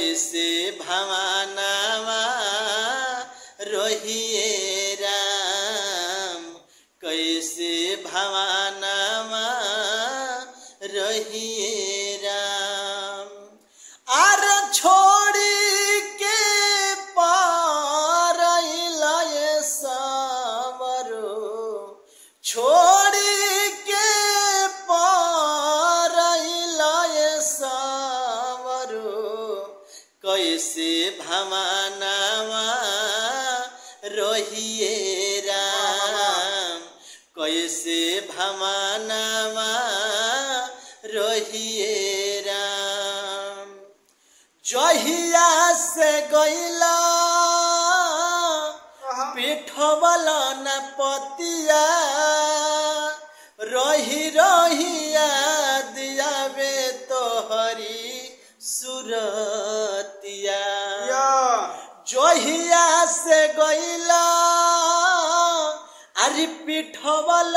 कैसे भवानावा रहिए राम, कैसे भवानावा रहिए राम। आर छोड़ी के पार लय सावरो, छोड़ी के पार लय सावरो, कैसे भवानावा रहिए राम, कैसे भवानावा रहिए राम। जहिया से गइला पिठवल न पतिया, रही रहिया दियावे तोहरी सुरतिया। जहिया से गइला अरे पिठवल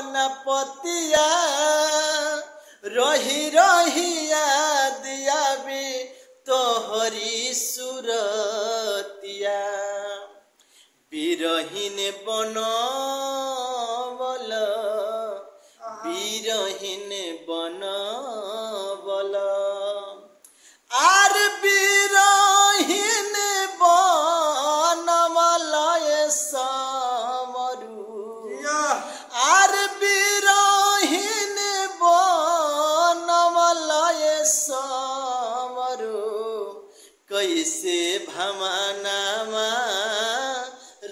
न पतिया, रही रहिया दियावे तोहरी सुरतिया। बिरहीन बनवल, बिरहीन बनवल, आर बिरहीन बनवल सामरू, आर बिरहीन बनवल सामरू, कैसे भवानावा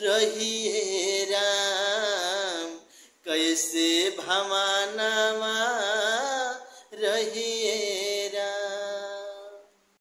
रहिए राम, कैसे भवानावा